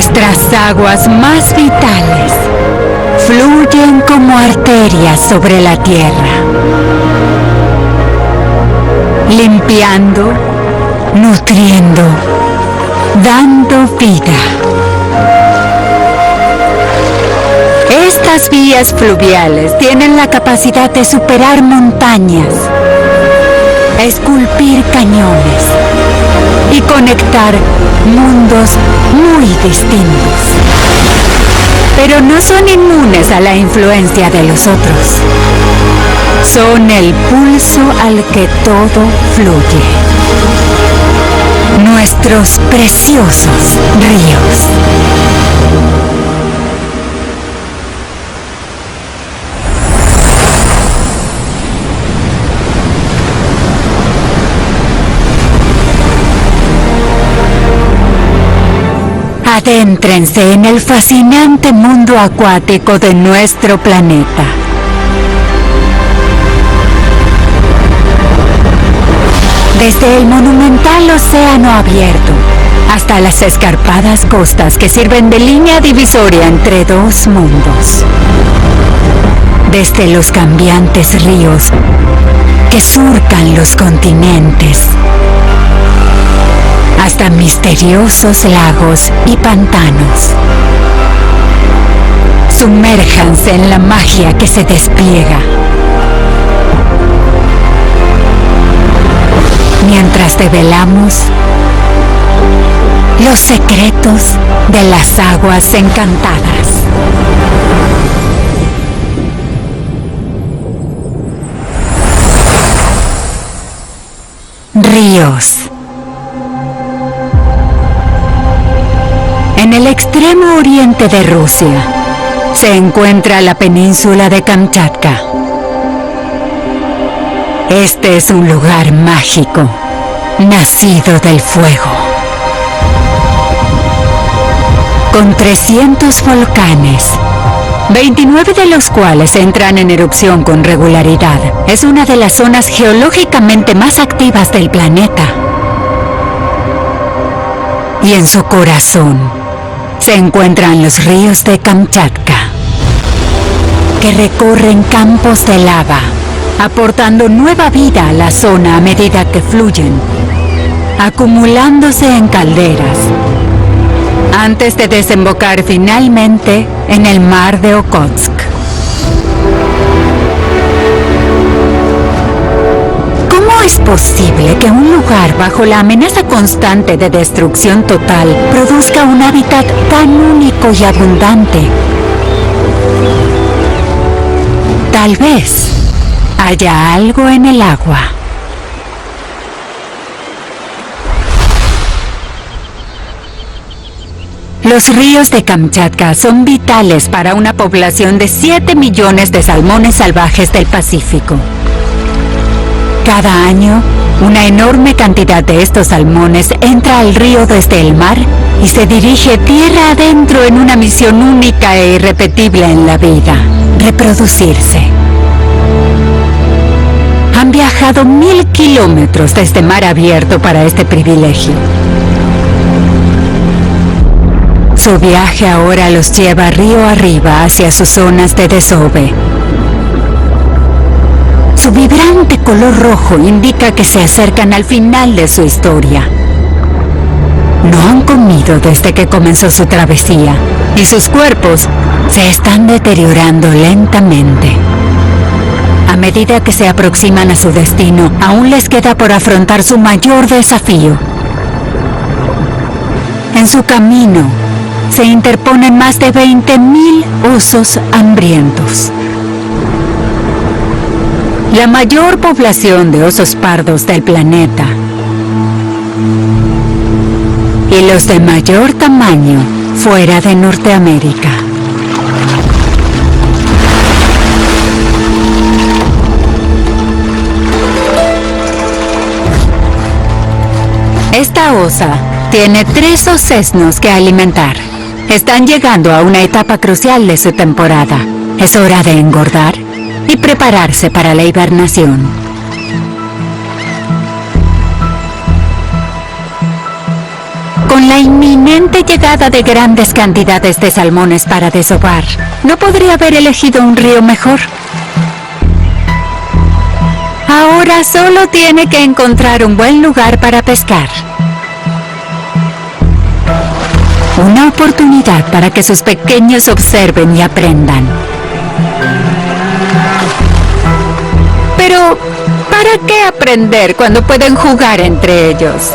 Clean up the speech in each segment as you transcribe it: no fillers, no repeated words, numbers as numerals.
Nuestras aguas más vitales fluyen como arterias sobre la tierra, limpiando, nutriendo, dando vida. Estas vías fluviales tienen la capacidad de superar montañas, esculpir cañones y conectar mundos muy distintos. Pero no son inmunes a la influencia de los otros. Son el pulso al que todo fluye. Nuestros preciosos ríos. Adéntrense en el fascinante mundo acuático de nuestro planeta. Desde el monumental océano abierto hasta las escarpadas costas que sirven de línea divisoria entre dos mundos. Desde los cambiantes ríos que surcan los continentes hasta misteriosos lagos y pantanos. Sumérjanse en la magia que se despliega, mientras develamos los secretos de las aguas encantadas. Ríos. En el extremo oriente de Rusia se encuentra la península de Kamchatka. Este es un lugar mágico, nacido del fuego. Con 300 volcanes, 29 de los cuales entran en erupción con regularidad, es una de las zonas geológicamente más activas del planeta. Y en su corazón se encuentran los ríos de Kamchatka, que recorren campos de lava, aportando nueva vida a la zona a medida que fluyen, acumulándose en calderas, antes de desembocar finalmente en el mar de Okhotsk. ¿Cómo es posible que un lugar bajo la amenaza constante de destrucción total produzca un hábitat tan único y abundante? Tal vez haya algo en el agua. Los ríos de Kamchatka son vitales para una población de 7 millones de salmones salvajes del Pacífico. Cada año, una enorme cantidad de estos salmones entra al río desde el mar y se dirige tierra adentro en una misión única e irrepetible en la vida: reproducirse. Han viajado 1000 kilómetros desde mar abierto para este privilegio. Su viaje ahora los lleva río arriba hacia sus zonas de desove. Su vibrante color rojo indica que se acercan al final de su historia. No han comido desde que comenzó su travesía y sus cuerpos se están deteriorando lentamente. A medida que se aproximan a su destino, aún les queda por afrontar su mayor desafío. En su camino se interponen más de 20.000 osos hambrientos. La mayor población de osos pardos del planeta y los de mayor tamaño fuera de Norteamérica. Esta osa tiene 3 osesnos que alimentar. Están llegando a una etapa crucial de su temporada. Es hora de engordar y prepararse para la hibernación. Con la inminente llegada de grandes cantidades de salmones para desovar, ¿no podría haber elegido un río mejor? Ahora solo tiene que encontrar un buen lugar para pescar. Una oportunidad para que sus pequeños observen y aprendan. Pero, ¿para qué aprender cuando pueden jugar entre ellos?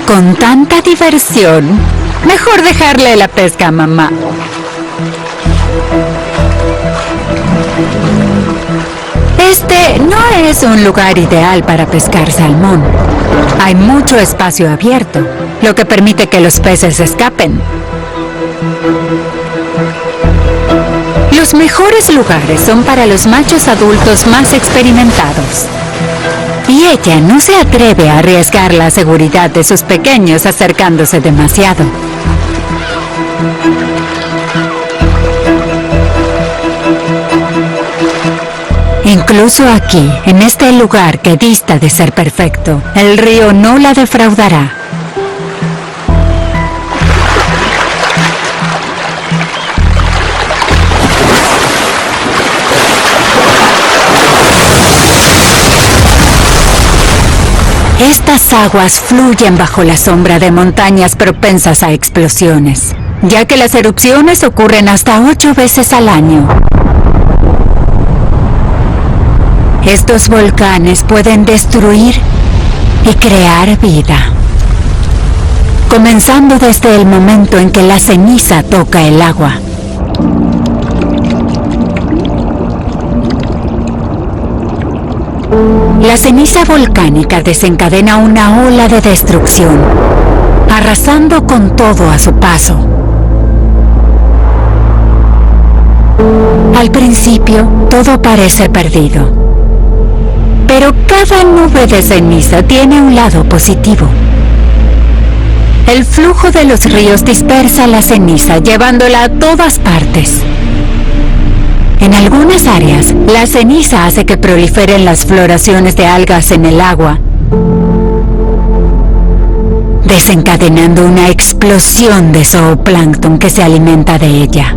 Con tanta diversión, mejor dejarle la pesca a mamá. Este no es un lugar ideal para pescar salmón. Hay mucho espacio abierto, lo que permite que los peces escapen. Los mejores lugares son para los machos adultos más experimentados. Y ella no se atreve a arriesgar la seguridad de sus pequeños acercándose demasiado. Incluso aquí, en este lugar que dista de ser perfecto, el río no la defraudará. Estas aguas fluyen bajo la sombra de montañas propensas a explosiones, ya que las erupciones ocurren hasta 8 veces al año. Estos volcanes pueden destruir y crear vida, comenzando desde el momento en que la ceniza toca el agua. La ceniza volcánica desencadena una ola de destrucción, arrasando con todo a su paso. Al principio, todo parece perdido. Pero cada nube de ceniza tiene un lado positivo. El flujo de los ríos dispersa la ceniza, llevándola a todas partes. En algunas áreas, la ceniza hace que proliferen las floraciones de algas en el agua, desencadenando una explosión de zooplancton que se alimenta de ella,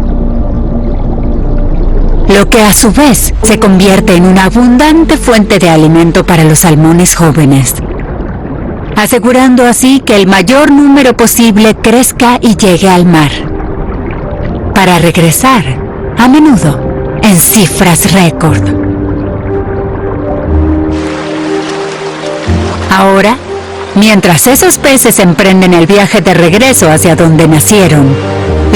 lo que a su vez se convierte en una abundante fuente de alimento para los salmones jóvenes, asegurando así que el mayor número posible crezca y llegue al mar, para regresar, a menudo, en cifras récord. Ahora, mientras esos peces emprenden el viaje de regreso hacia donde nacieron,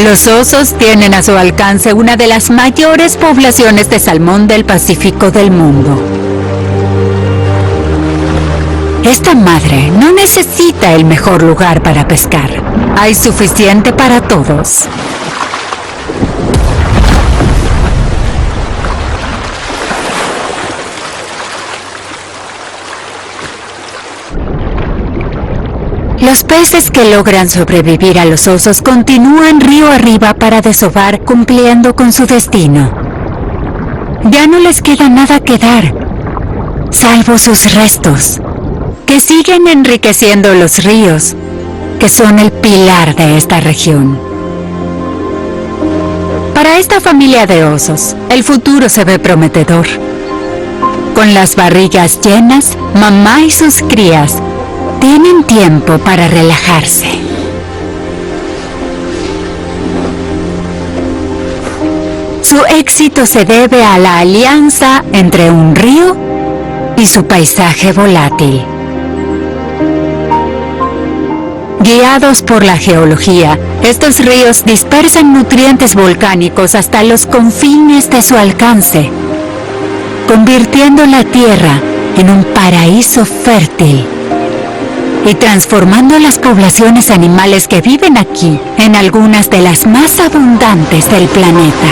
los osos tienen a su alcance una de las mayores poblaciones de salmón del Pacífico del mundo. Esta madre no necesita el mejor lugar para pescar. Hay suficiente para todos. Los peces que logran sobrevivir a los osos continúan río arriba para desovar, cumpliendo con su destino. Ya no les queda nada que dar, salvo sus restos, que siguen enriqueciendo los ríos, que son el pilar de esta región. Para esta familia de osos, el futuro se ve prometedor. Con las barrigas llenas, mamá y sus crías tienen tiempo para relajarse. Su éxito se debe a la alianza entre un río y su paisaje volátil. Guiados por la geología, estos ríos dispersan nutrientes volcánicos hasta los confines de su alcance, convirtiendo la tierra en un paraíso fértil y transformando las poblaciones animales que viven aquí en algunas de las más abundantes del planeta.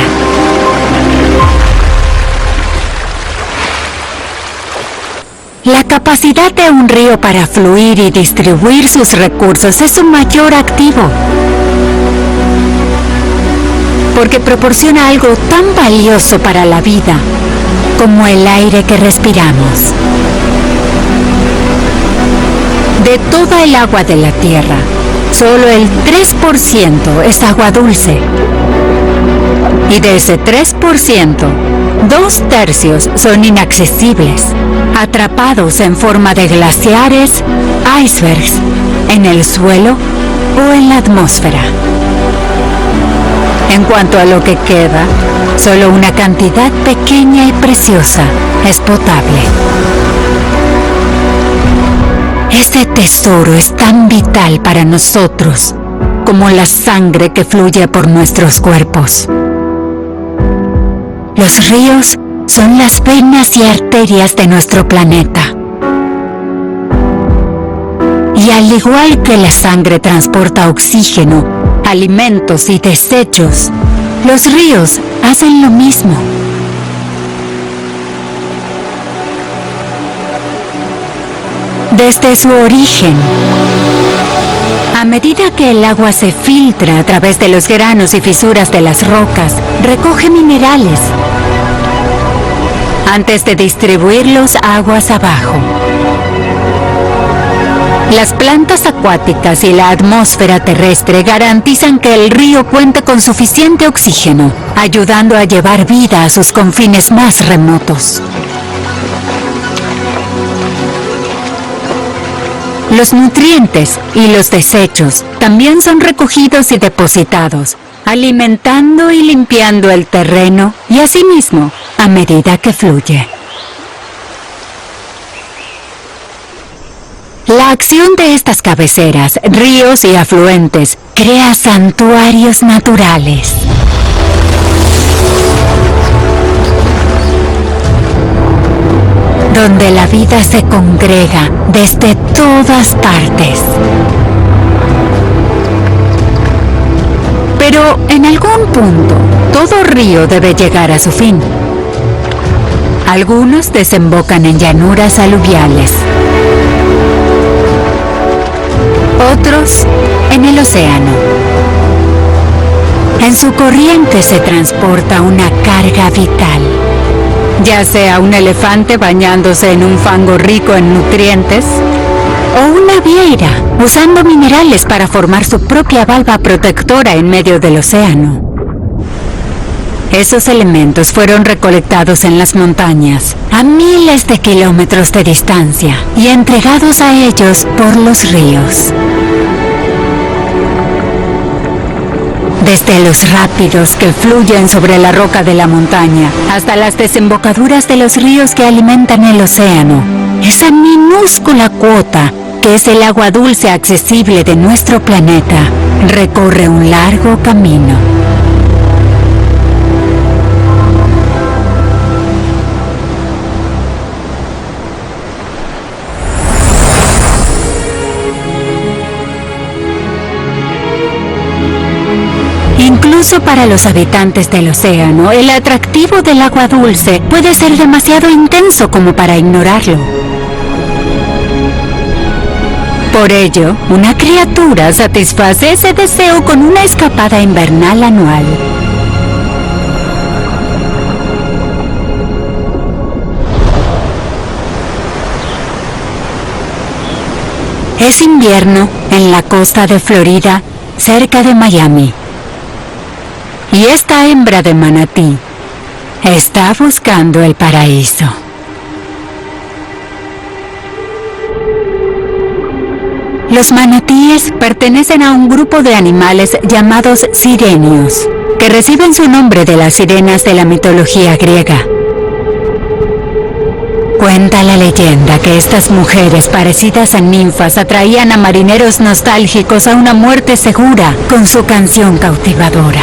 La capacidad de un río para fluir y distribuir sus recursos es su mayor activo, porque proporciona algo tan valioso para la vida como el aire que respiramos. De toda el agua de la Tierra, solo el 3% es agua dulce. Y de ese 3%, 2/3 son inaccesibles, atrapados en forma de glaciares, icebergs, en el suelo o en la atmósfera. En cuanto a lo que queda, solo una cantidad pequeña y preciosa es potable. Este tesoro es tan vital para nosotros como la sangre que fluye por nuestros cuerpos. Los ríos son las venas y arterias de nuestro planeta. Y al igual que la sangre transporta oxígeno, alimentos y desechos, los ríos hacen lo mismo. Desde su origen, a medida que el agua se filtra a través de los granos y fisuras de las rocas, recoge minerales antes de distribuirlos aguas abajo. Las plantas acuáticas y la atmósfera terrestre garantizan que el río cuente con suficiente oxígeno, ayudando a llevar vida a sus confines más remotos. Los nutrientes y los desechos también son recogidos y depositados, alimentando y limpiando el terreno y asimismo a medida que fluye. La acción de estas cabeceras, ríos y afluentes crea santuarios naturales. Donde la vida se congrega desde todas partes. Pero en algún punto, todo río debe llegar a su fin. Algunos desembocan en llanuras aluviales. Otros en el océano. En su corriente se transporta una carga vital. Ya sea un elefante bañándose en un fango rico en nutrientes, o una vieira usando minerales para formar su propia valva protectora en medio del océano. Esos elementos fueron recolectados en las montañas, a miles de kilómetros de distancia, y entregados a ellos por los ríos. Desde los rápidos que fluyen sobre la roca de la montaña hasta las desembocaduras de los ríos que alimentan el océano, esa minúscula cuota, que es el agua dulce accesible de nuestro planeta, recorre un largo camino. Incluso para los habitantes del océano, el atractivo del agua dulce puede ser demasiado intenso como para ignorarlo. Por ello, una criatura satisface ese deseo con una escapada invernal anual. Es invierno en la costa de Florida, cerca de Miami. Y esta hembra de manatí está buscando el paraíso. Los manatíes pertenecen a un grupo de animales llamados sirenios, que reciben su nombre de las sirenas de la mitología griega. Cuenta la leyenda que estas mujeres parecidas a ninfas atraían a marineros nostálgicos a una muerte segura con su canción cautivadora.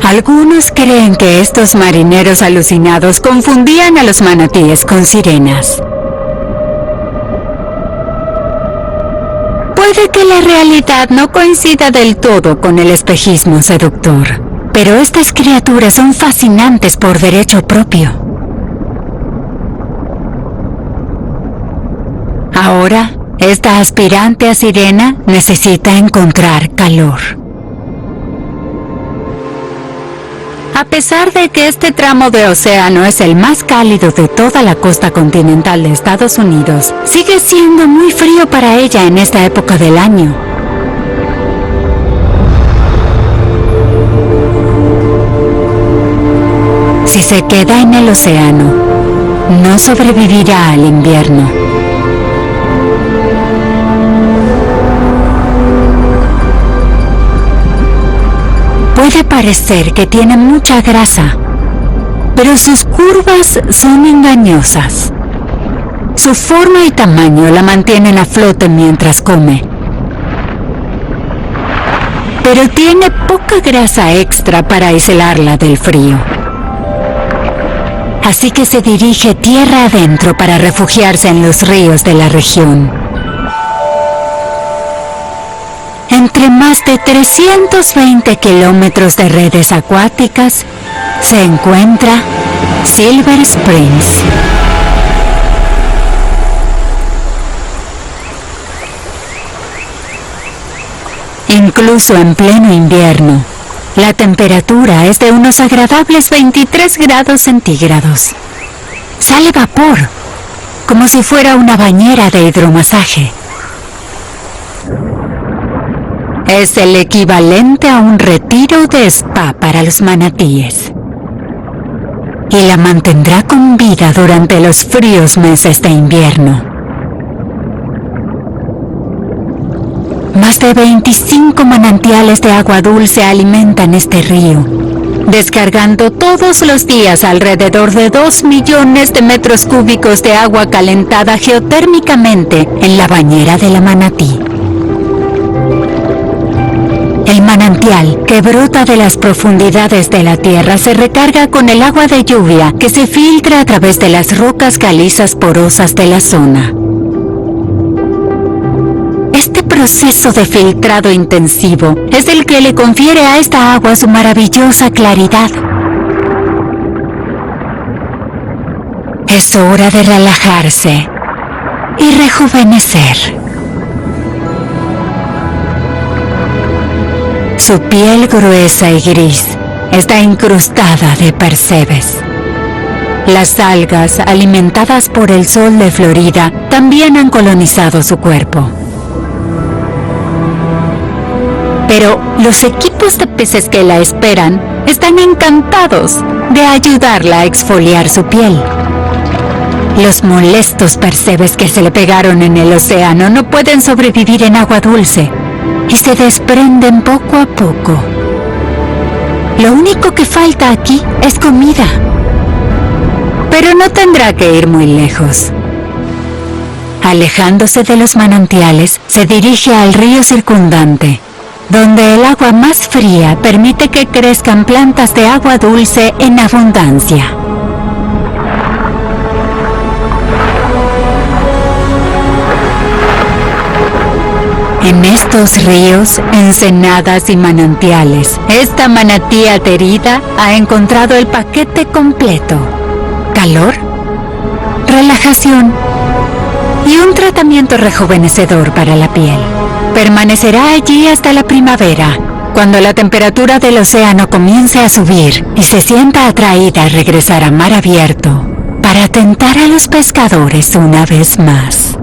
Algunos creen que estos marineros alucinados confundían a los manatíes con sirenas. Puede que la realidad no coincida del todo con el espejismo seductor, pero estas criaturas son fascinantes por derecho propio. Ahora, esta aspirante a sirena necesita encontrar calor. A pesar de que este tramo de océano es el más cálido de toda la costa continental de Estados Unidos, sigue siendo muy frío para ella en esta época del año. Si se queda en el océano, no sobrevivirá al invierno. Puede parecer que tiene mucha grasa, pero sus curvas son engañosas. Su forma y tamaño la mantienen a flote mientras come. Pero tiene poca grasa extra para aislarla del frío. Así que se dirige tierra adentro para refugiarse en los ríos de la región. Entre más de 320 kilómetros de redes acuáticas, se encuentra Silver Springs. Incluso en pleno invierno, la temperatura es de unos agradables 23 grados centígrados. Sale vapor, como si fuera una bañera de hidromasaje. Es el equivalente a un retiro de spa para los manatíes. Y la mantendrá con vida durante los fríos meses de invierno. Más de 25 manantiales de agua dulce alimentan este río, descargando todos los días alrededor de 2 millones de metros cúbicos de agua calentada geotérmicamente en la bañera de la Manatí. El manantial, que brota de las profundidades de la tierra, se recarga con el agua de lluvia que se filtra a través de las rocas calizas porosas de la zona. Este proceso de filtrado intensivo es el que le confiere a esta agua su maravillosa claridad. Es hora de relajarse y rejuvenecer. Su piel gruesa y gris está incrustada de percebes. Las algas, alimentadas por el sol de Florida, también han colonizado su cuerpo. Pero los equipos de peces que la esperan están encantados de ayudarla a exfoliar su piel. Los molestos percebes que se le pegaron en el océano no pueden sobrevivir en agua dulce y se desprenden poco a poco. Lo único que falta aquí es comida. Pero no tendrá que ir muy lejos. Alejándose de los manantiales, se dirige al río circundante, donde el agua más fría permite que crezcan plantas de agua dulce en abundancia. En estos ríos, ensenadas y manantiales, esta manatí aterida ha encontrado el paquete completo: calor, relajación y un tratamiento rejuvenecedor para la piel. Permanecerá allí hasta la primavera, cuando la temperatura del océano comience a subir y se sienta atraída a regresar a mar abierto para tentar a los pescadores una vez más.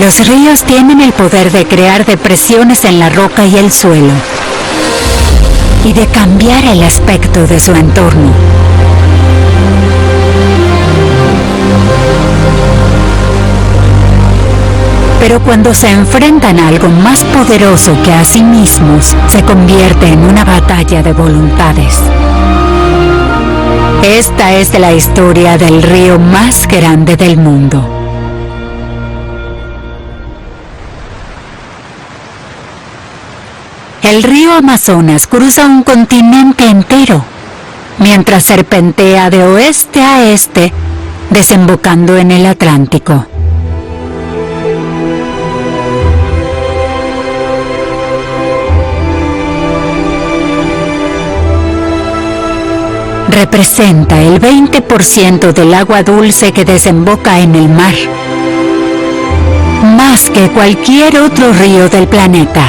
Los ríos tienen el poder de crear depresiones en la roca y el suelo, y de cambiar el aspecto de su entorno. Pero cuando se enfrentan a algo más poderoso que a sí mismos, se convierte en una batalla de voluntades. Esta es la historia del río más grande del mundo. El río Amazonas cruza un continente entero, mientras serpentea de oeste a este, desembocando en el Atlántico. Representa el 20% del agua dulce que desemboca en el mar. más que cualquier otro río del planeta.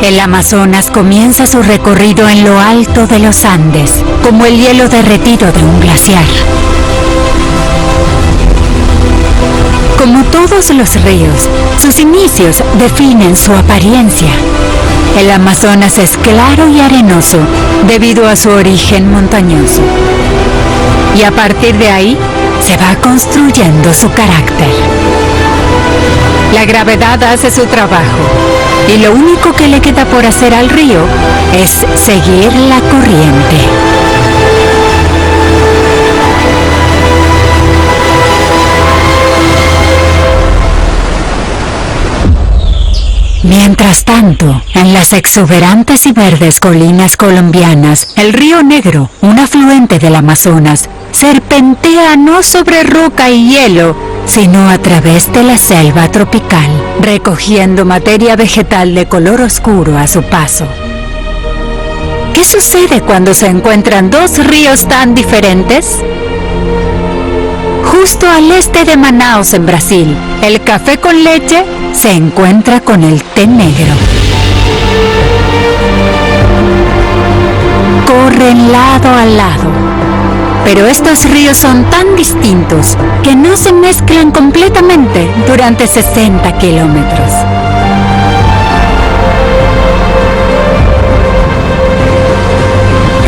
El Amazonas comienza su recorrido en lo alto de los Andes, como el hielo derretido de un glaciar. Como todos los ríos, sus inicios definen su apariencia. El Amazonas es claro y arenoso debido a su origen montañoso. Y a partir de ahí, se va construyendo su carácter. La gravedad hace su trabajo, y lo único que le queda por hacer al río es seguir la corriente. Mientras tanto, en las exuberantes y verdes colinas colombianas, el río Negro, un afluente del Amazonas, serpentea no sobre roca y hielo, sino a través de la selva tropical, recogiendo materia vegetal de color oscuro a su paso. ¿Qué sucede cuando se encuentran dos ríos tan diferentes? Justo al este de Manaus, en Brasil, el café con leche se encuentra con el té negro. Corren lado a lado, pero estos ríos son tan distintos que no se mezclan completamente durante 60 kilómetros.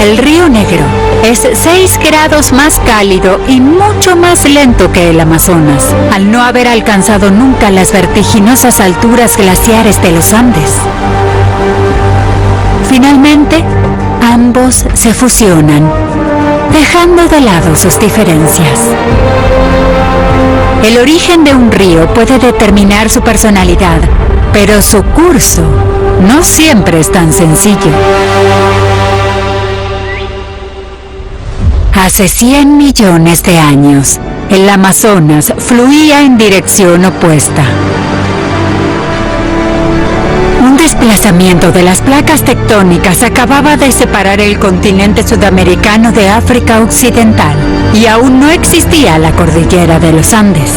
El río Negro es 6 grados más cálido y mucho más lento que el Amazonas, al no haber alcanzado nunca las vertiginosas alturas glaciares de los Andes. Finalmente, ambos se fusionan, dejando de lado sus diferencias. El origen de un río puede determinar su personalidad, pero su curso no siempre es tan sencillo. Hace 100 millones de años, el Amazonas fluía en dirección opuesta. Un desplazamiento de las placas tectónicas acababa de separar el continente sudamericano de África Occidental, y aún no existía la cordillera de los Andes.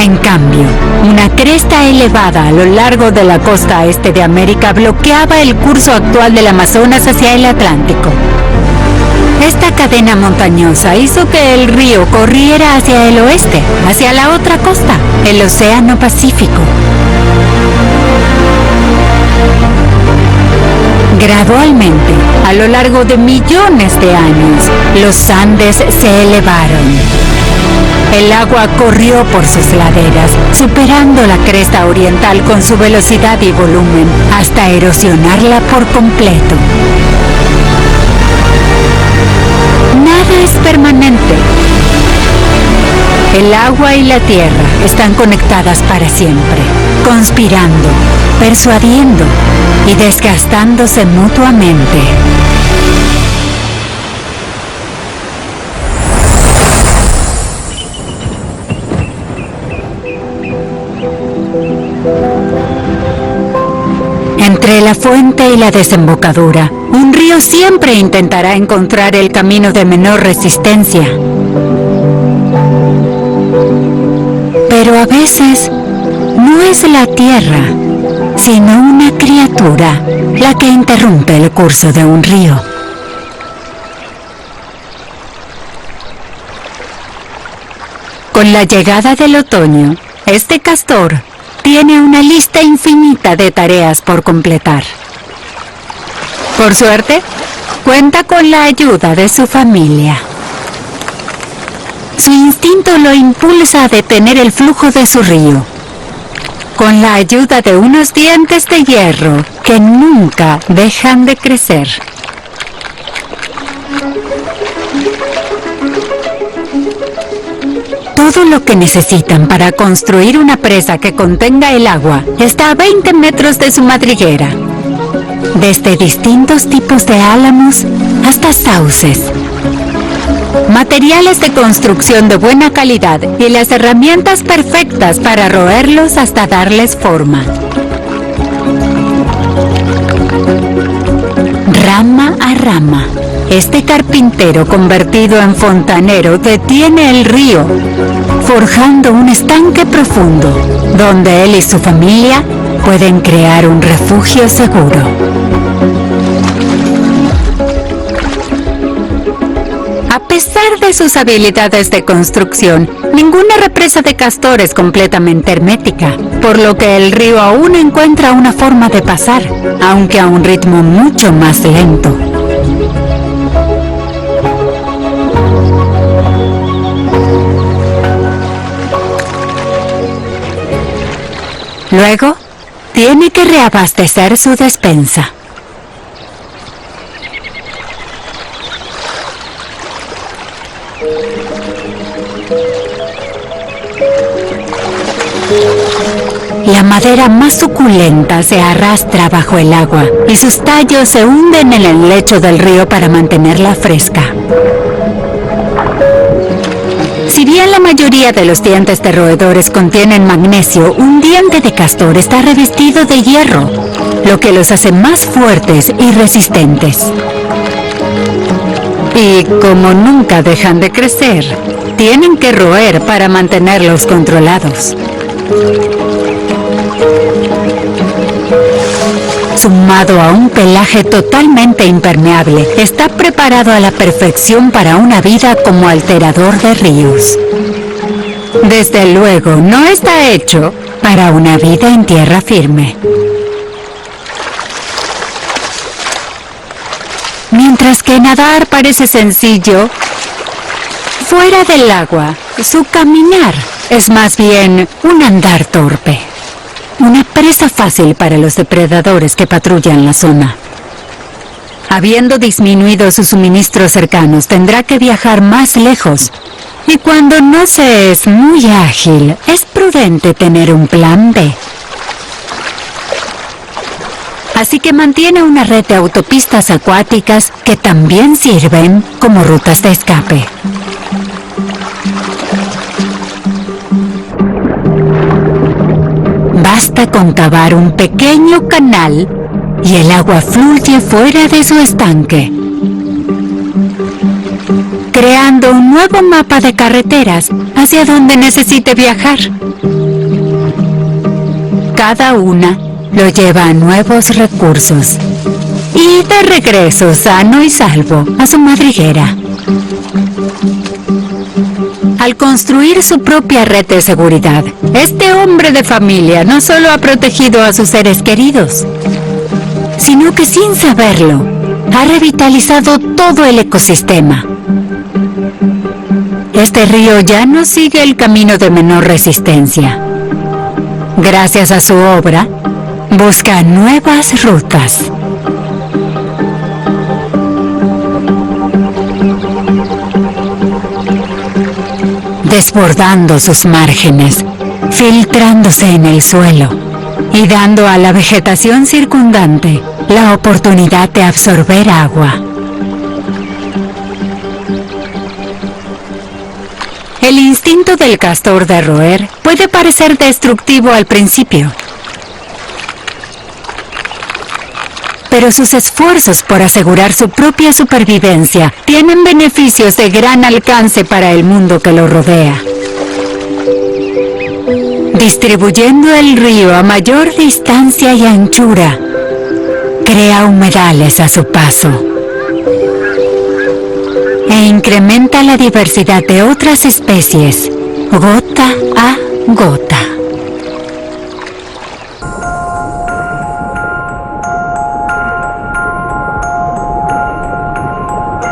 En cambio, una cresta elevada a lo largo de la costa este de América bloqueaba el curso actual del Amazonas hacia el Atlántico. Esta cadena montañosa hizo que el río corriera hacia el oeste, hacia la otra costa, el Océano Pacífico. Gradualmente, a lo largo de millones de años, los Andes se elevaron. El agua corrió por sus laderas, superando la cresta oriental con su velocidad y volumen, hasta erosionarla por completo. Nada es permanente. El agua y la tierra están conectadas para siempre, conspirando, persuadiendo y desgastándose mutuamente. Entre la fuente y la desembocadura, un río siempre intentará encontrar el camino de menor resistencia. Pero a veces no es la tierra, sino una criatura la que interrumpe el curso de un río. Con la llegada del otoño, este castor tiene una lista infinita de tareas por completar. Por suerte, cuenta con la ayuda de su familia. Su instinto lo impulsa a detener el flujo de su río, con la ayuda de unos dientes de hierro que nunca dejan de crecer. Todo lo que necesitan para construir una presa que contenga el agua está a 20 metros de su madriguera. Desde distintos tipos de álamos hasta sauces. materiales de construcción de buena calidad y las herramientas perfectas para roerlos hasta darles forma. Rama a rama, este carpintero convertido en fontanero detiene el río, forjando un estanque profundo, donde él y su familia pueden crear un refugio seguro. A pesar de sus habilidades de construcción, ninguna represa de Castor es completamente hermética, por lo que el río aún encuentra una forma de pasar, aunque a un ritmo mucho más lento. Luego, tiene que reabastecer su despensa. La madera más suculenta se arrastra bajo el agua y sus tallos se hunden en el lecho del río para mantenerla fresca. Si bien la mayoría de los dientes de roedores contienen magnesio, un diente de castor está revestido de hierro, lo que los hace más fuertes y resistentes. Y como nunca dejan de crecer, tienen que roer para mantenerlos controlados. Sumado a un pelaje totalmente impermeable, está preparado a la perfección para una vida como alterador de ríos. Desde luego, no está hecho para una vida en tierra firme. Mientras que nadar parece sencillo, fuera del agua, su caminar es más bien un andar torpe. Una presa fácil para los depredadores que patrullan la zona. Habiendo disminuido sus suministros cercanos, tendrá que viajar más lejos. Y cuando no se es muy ágil, es prudente tener un plan B. Así que mantiene una red de autopistas acuáticas que también sirven como rutas de escape. Basta con cavar un pequeño canal y el agua fluye fuera de su estanque, creando un nuevo mapa de carreteras hacia donde necesite viajar. Cada una lo lleva a nuevos recursos y de regreso sano y salvo a su madriguera. Al construir su propia red de seguridad, este hombre de familia no solo ha protegido a sus seres queridos, sino que sin saberlo, ha revitalizado todo el ecosistema. Este río ya no sigue el camino de menor resistencia. Gracias a su obra, busca nuevas rutas. Desbordando sus márgenes, filtrándose en el suelo y dando a la vegetación circundante la oportunidad de absorber agua. El instinto del castor de roer puede parecer destructivo al principio, pero sus esfuerzos por asegurar su propia supervivencia tienen beneficios de gran alcance para el mundo que lo rodea. Distribuyendo el río a mayor distancia y anchura, crea humedales a su paso e incrementa la diversidad de otras especies, gota a gota.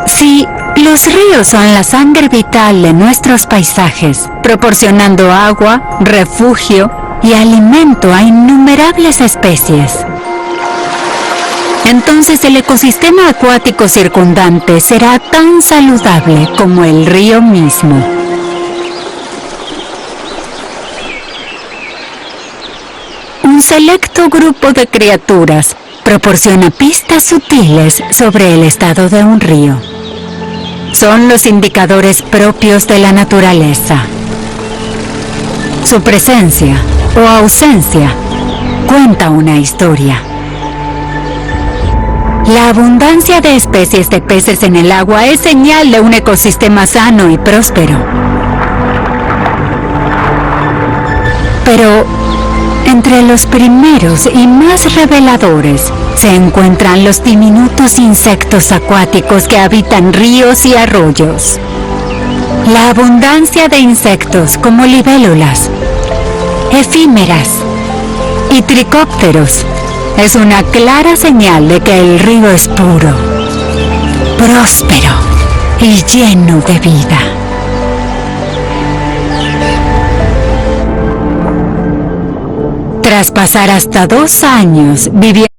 Sí, los ríos son la sangre vital de nuestros paisajes, proporcionando agua, refugio y alimento a innumerables especies. Entonces el ecosistema acuático circundante será tan saludable como el río mismo. Un selecto grupo de criaturas proporciona pistas sutiles sobre el estado de un río. son los indicadores propios de la naturaleza. Su presencia o ausencia cuenta una historia. La abundancia de especies de peces en el agua es señal de un ecosistema sano y próspero. Pero entre los primeros y más reveladores se encuentran los diminutos insectos acuáticos que habitan ríos y arroyos. La abundancia de insectos como libélulas, efímeras y tricópteros es una clara señal de que el río es puro, próspero y lleno de vida. Tras pasar hasta 2 años viviendo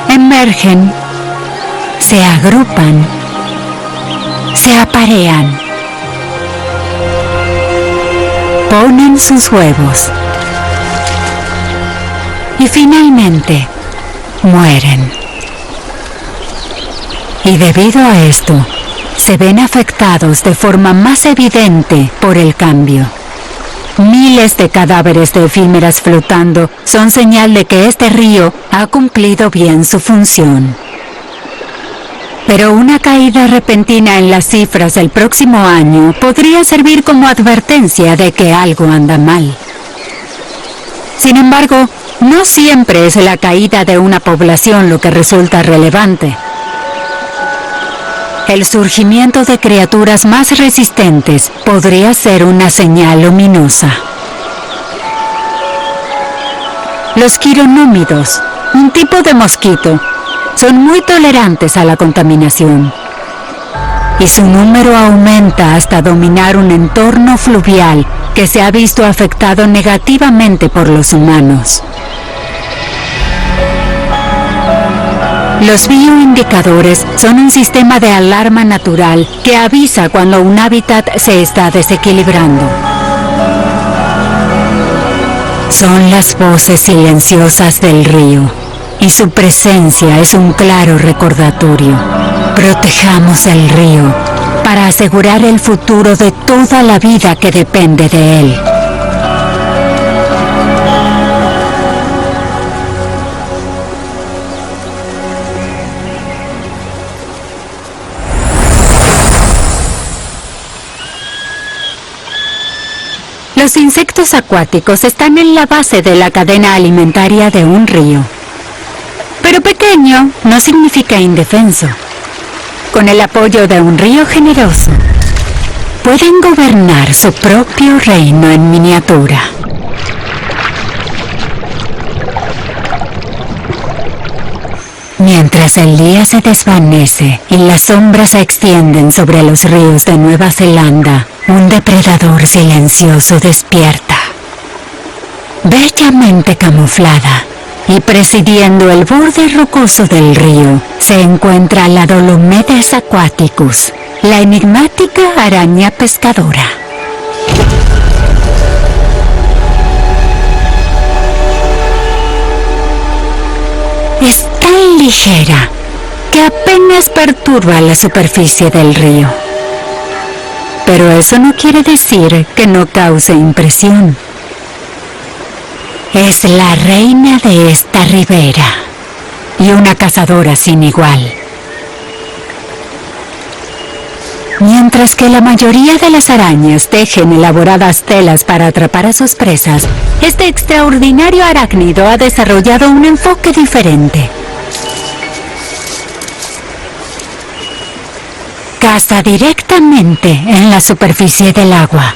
emergen, se agrupan, se aparean, ponen sus huevos y finalmente mueren. Y debido a esto, se ven afectados de forma más evidente por el cambio. Miles de cadáveres de efímeras flotando son señal de que este río ha cumplido bien su función. Pero una caída repentina en las cifras el próximo año podría servir como advertencia de que algo anda mal. Sin embargo, no siempre es la caída de una población lo que resulta relevante. El surgimiento de criaturas más resistentes podría ser una señal luminosa. Los quironómidos, un tipo de mosquito, son muy tolerantes a la contaminación. Y su número aumenta hasta dominar un entorno fluvial que se ha visto afectado negativamente por los humanos. Los bioindicadores son un sistema de alarma natural que avisa cuando un hábitat se está desequilibrando. Son las voces silenciosas del río, y su presencia es un claro recordatorio. Protejamos el río para asegurar el futuro de toda la vida que depende de él. Los insectos acuáticos están en la base de la cadena alimentaria de un río. Pero pequeño no significa indefenso. Con el apoyo de un río generoso, pueden gobernar su propio reino en miniatura. Mientras el día se desvanece y las sombras se extienden sobre los ríos de Nueva Zelanda, un depredador silencioso despierta. Bellamente camuflada y presidiendo el borde rocoso del río, se encuentra la Dolomedes aquaticus, la enigmática araña pescadora. Es tan ligera que apenas perturba la superficie del río. Pero eso no quiere decir que no cause impresión. Es la reina de esta ribera y una cazadora sin igual. Mientras que la mayoría de las arañas tejen elaboradas telas para atrapar a sus presas, este extraordinario arácnido ha desarrollado un enfoque diferente. Caza directamente en la superficie del agua,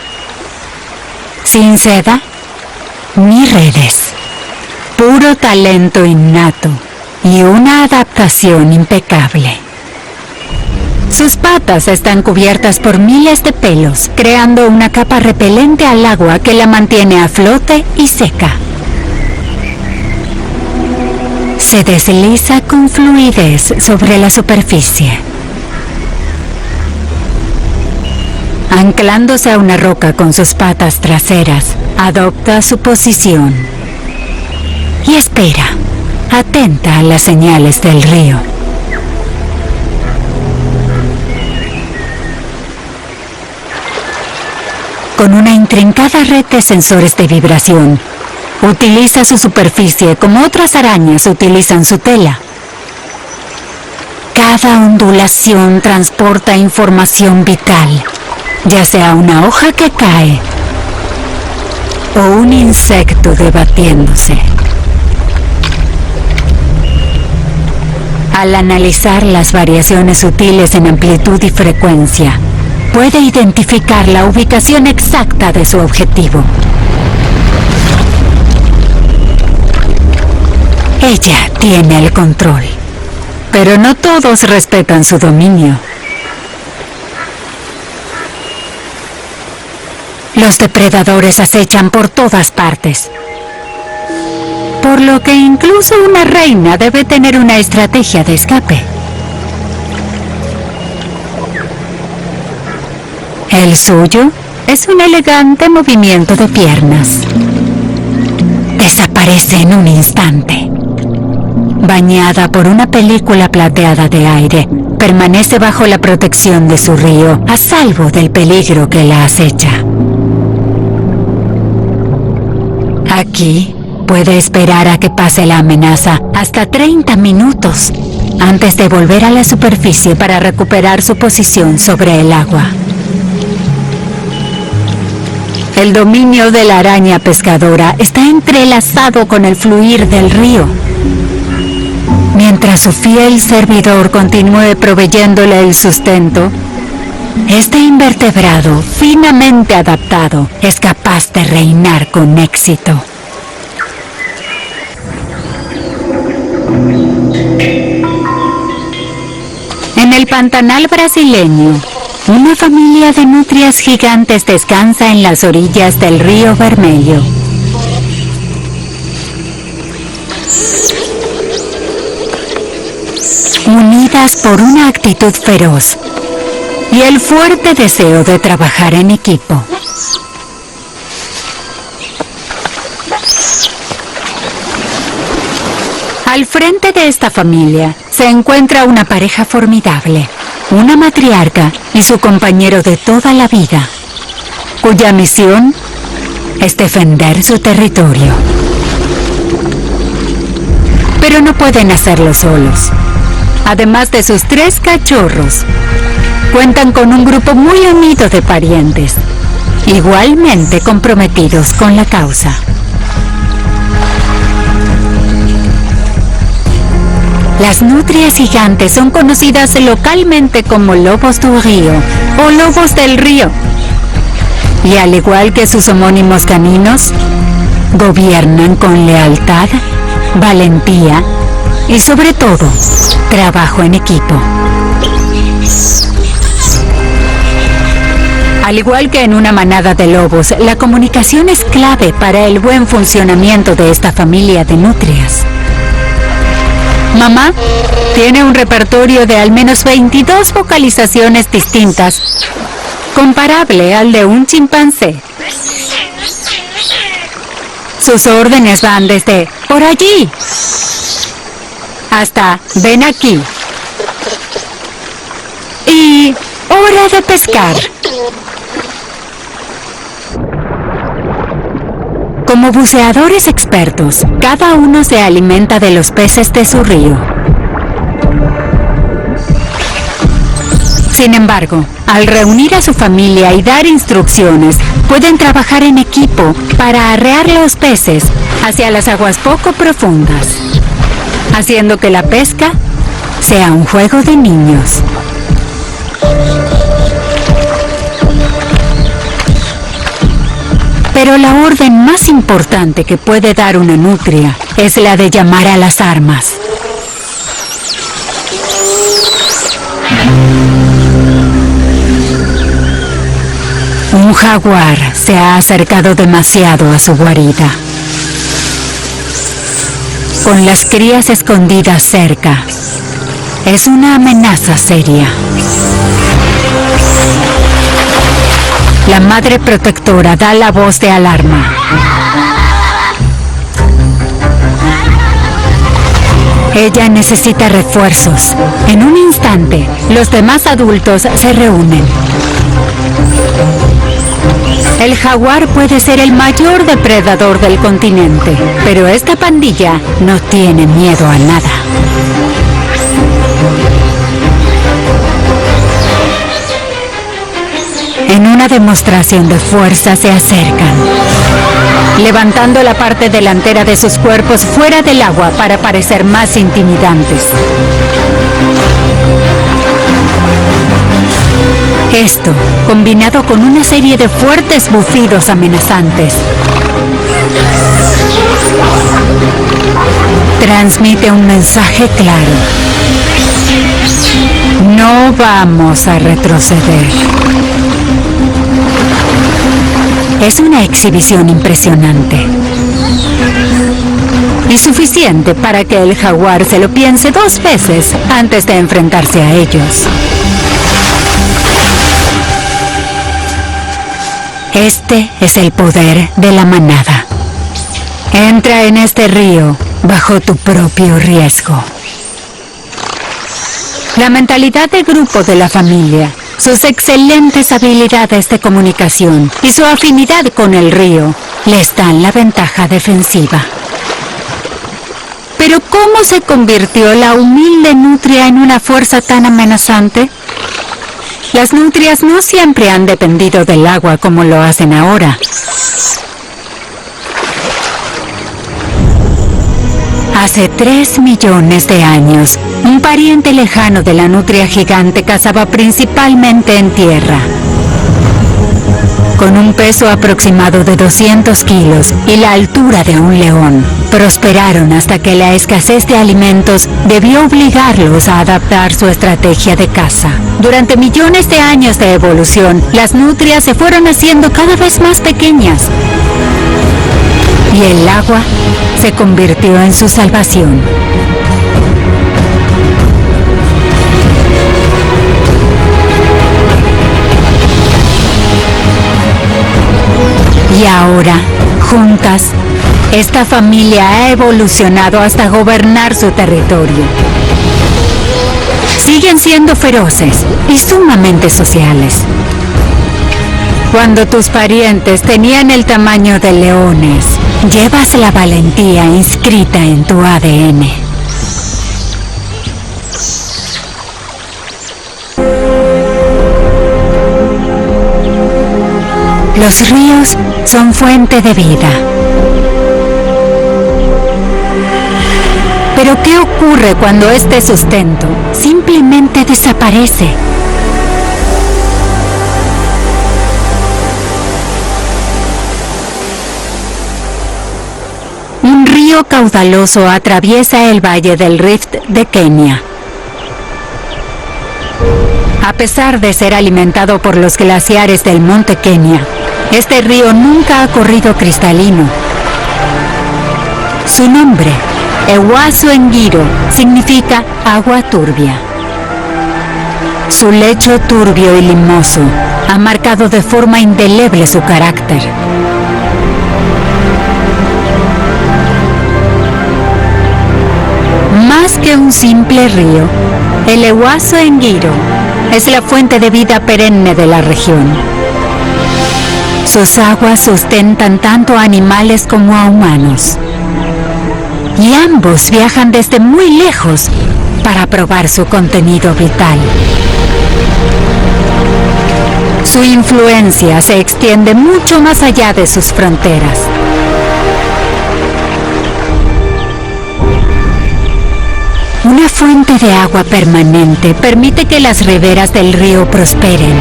sin seda ni redes. Puro talento innato y una adaptación impecable. Sus patas están cubiertas por miles de pelos, creando una capa repelente al agua que la mantiene a flote y seca. Se desliza con fluidez sobre la superficie. Anclándose a una roca con sus patas traseras, adopta su posición y espera, atenta a las señales del río. Con una intrincada red de sensores de vibración, utiliza su superficie como otras arañas utilizan su tela. Cada ondulación transporta información vital, ya sea una hoja que cae o un insecto debatiéndose. Al analizar las variaciones sutiles en amplitud y frecuencia, puede identificar la ubicación exacta de su objetivo. Ella tiene el control, pero no todos respetan su dominio. Los depredadores acechan por todas partes, por lo que incluso una reina debe tener una estrategia de escape. El suyo es un elegante movimiento de piernas. Desaparece en un instante. Bañada por una película plateada de aire, permanece bajo la protección de su río, a salvo del peligro que la acecha. Aquí puede esperar a que pase la amenaza hasta 30 minutos antes de volver a la superficie para recuperar su posición sobre el agua. El dominio de la araña pescadora está entrelazado con el fluir del río. Mientras su fiel servidor continúe proveyéndole el sustento, este invertebrado finamente adaptado es capaz de reinar con éxito. En el pantanal brasileño, una familia de nutrias gigantes descansa en las orillas del río Vermelho. Unidas por una actitud feroz y el fuerte deseo de trabajar en equipo. Al frente de esta familia se encuentra una pareja formidable, una matriarca y su compañero de toda la vida, cuya misión es defender su territorio. Pero no pueden hacerlo solos. Además de sus 3 cachorros, cuentan con un grupo muy unido de parientes, igualmente comprometidos con la causa. Las nutrias gigantes son conocidas localmente como lobos do río o lobos del río. Y al igual que sus homónimos caninos, gobiernan con lealtad, valentía y sobre todo, trabajo en equipo. Al igual que en una manada de lobos, la comunicación es clave para el buen funcionamiento de esta familia de nutrias. Mamá tiene un repertorio de al menos 22 vocalizaciones distintas, comparable al de un chimpancé. Sus órdenes van desde "por allí" hasta "ven aquí" y "hora de pescar". Como buceadores expertos, cada uno se alimenta de los peces de su río. Sin embargo, al reunir a su familia y dar instrucciones, pueden trabajar en equipo para arrear los peces hacia las aguas poco profundas, haciendo que la pesca sea un juego de niños. Pero la orden más importante que puede dar una nutria es la de llamar a las armas. Un jaguar se ha acercado demasiado a su guarida. Con las crías escondidas cerca, es una amenaza seria. La madre protectora da la voz de alarma. Ella necesita refuerzos. En un instante, los demás adultos se reúnen. El jaguar puede ser el mayor depredador del continente, pero esta pandilla no tiene miedo a nada. En una demostración de fuerza se acercan, levantando la parte delantera de sus cuerpos fuera del agua para parecer más intimidantes. Esto, combinado con una serie de fuertes bufidos amenazantes, transmite un mensaje claro. No vamos a retroceder. Es una exhibición impresionante. Y suficiente para que el jaguar se lo piense 2 veces antes de enfrentarse a ellos. Este es el poder de la manada. Entra en este río bajo tu propio riesgo. La mentalidad de grupo de la familia, sus excelentes habilidades de comunicación y su afinidad con el río les dan la ventaja defensiva. Pero ¿cómo se convirtió la humilde nutria en una fuerza tan amenazante? Las nutrias no siempre han dependido del agua como lo hacen ahora. Hace 3 millones de años, un pariente lejano de la nutria gigante cazaba principalmente en tierra. Con un peso aproximado de 200 kilos y la altura de un león, prosperaron hasta que la escasez de alimentos debió obligarlos a adaptar su estrategia de caza. Durante millones de años de evolución, las nutrias se fueron haciendo cada vez más pequeñas. Y el agua se convirtió en su salvación. Y ahora, juntas, esta familia ha evolucionado hasta gobernar su territorio. Siguen siendo feroces y sumamente sociales. Cuando tus parientes tenían el tamaño de leones, llevas la valentía inscrita en tu ADN. Los ríos son fuente de vida. Pero ¿qué ocurre cuando este sustento simplemente desaparece? Un río caudaloso atraviesa el valle del Rift de Kenia. A pesar de ser alimentado por los glaciares del monte Kenia, este río nunca ha corrido cristalino. Su nombre, Ewaso Ngiro, significa agua turbia. Su lecho turbio y limoso ha marcado de forma indeleble su carácter. Más que un simple río, el Ewaso Ngiro es la fuente de vida perenne de la región. Sus aguas sustentan tanto a animales como a humanos. Y ambos viajan desde muy lejos para probar su contenido vital. Su influencia se extiende mucho más allá de sus fronteras. Una fuente de agua permanente permite que las riberas del río prosperen,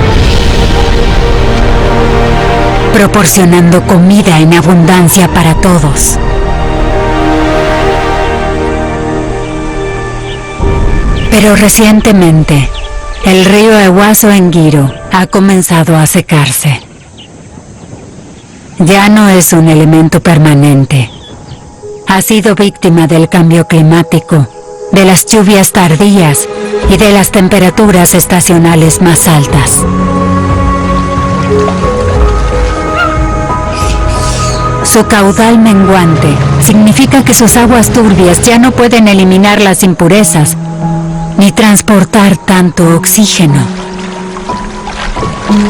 proporcionando comida en abundancia para todos. Pero recientemente, el río Ewaso Ngiro ha comenzado a secarse. Ya no es un elemento permanente. Ha sido víctima del cambio climático, de las lluvias tardías y de las temperaturas estacionales más altas. Su caudal menguante significa que sus aguas turbias ya no pueden eliminar las impurezas ni transportar tanto oxígeno.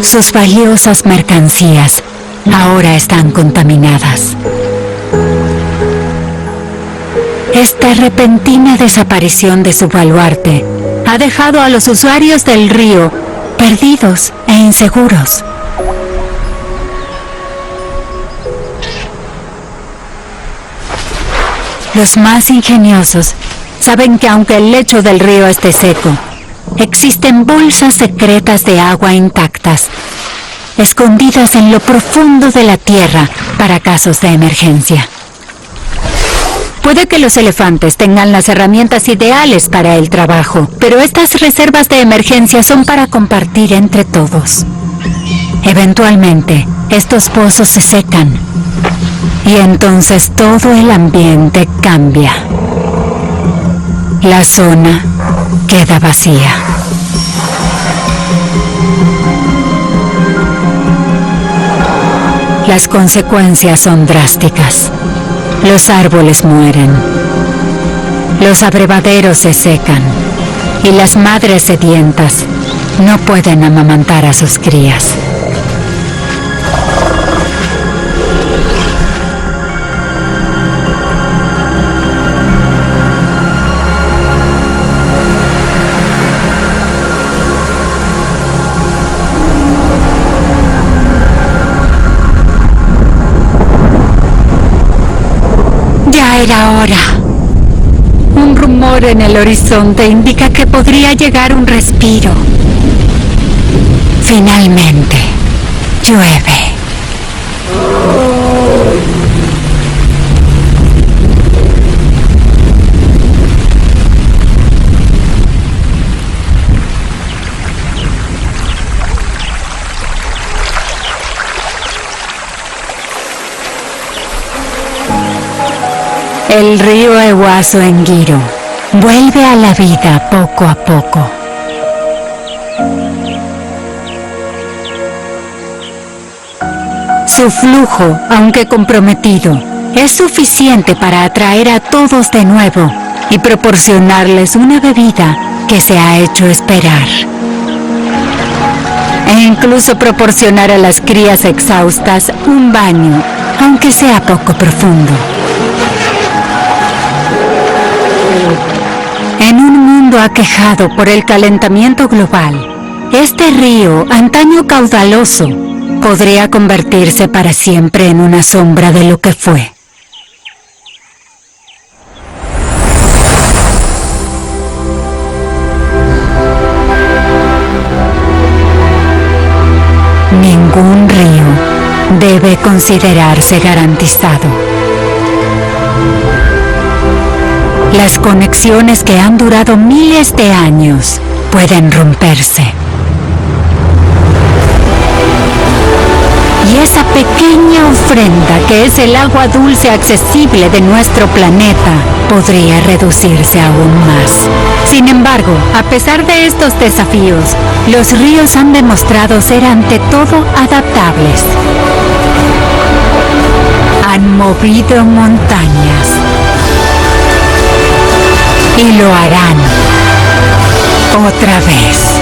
Sus valiosas mercancías ahora están contaminadas. Esta repentina desaparición de su baluarte ha dejado a los usuarios del río perdidos e inseguros. Los más ingeniosos saben que aunque el lecho del río esté seco, existen bolsas secretas de agua intactas, escondidas en lo profundo de la tierra para casos de emergencia. Puede que los elefantes tengan las herramientas ideales para el trabajo, pero estas reservas de emergencia son para compartir entre todos. Eventualmente, estos pozos se secan y entonces todo el ambiente cambia. La zona queda vacía. Las consecuencias son drásticas. Los árboles mueren, los abrevaderos se secan y las madres sedientas no pueden amamantar a sus crías. Ya era hora. Un rumor en el horizonte indica que podría llegar un respiro. Finalmente, llueve. El río Ewaso Ngiro vuelve a la vida poco a poco. Su flujo, aunque comprometido, es suficiente para atraer a todos de nuevo y proporcionarles una bebida que se ha hecho esperar. E incluso proporcionar a las crías exhaustas un baño, aunque sea poco profundo. En un mundo aquejado por el calentamiento global, este río, antaño caudaloso, podría convertirse para siempre en una sombra de lo que fue. Ningún río debe considerarse garantizado. Las conexiones que han durado miles de años pueden romperse. Y esa pequeña ofrenda que es el agua dulce accesible de nuestro planeta podría reducirse aún más. Sin embargo, a pesar de estos desafíos, los ríos han demostrado ser ante todo adaptables. Han movido montañas. Y lo harán otra vez.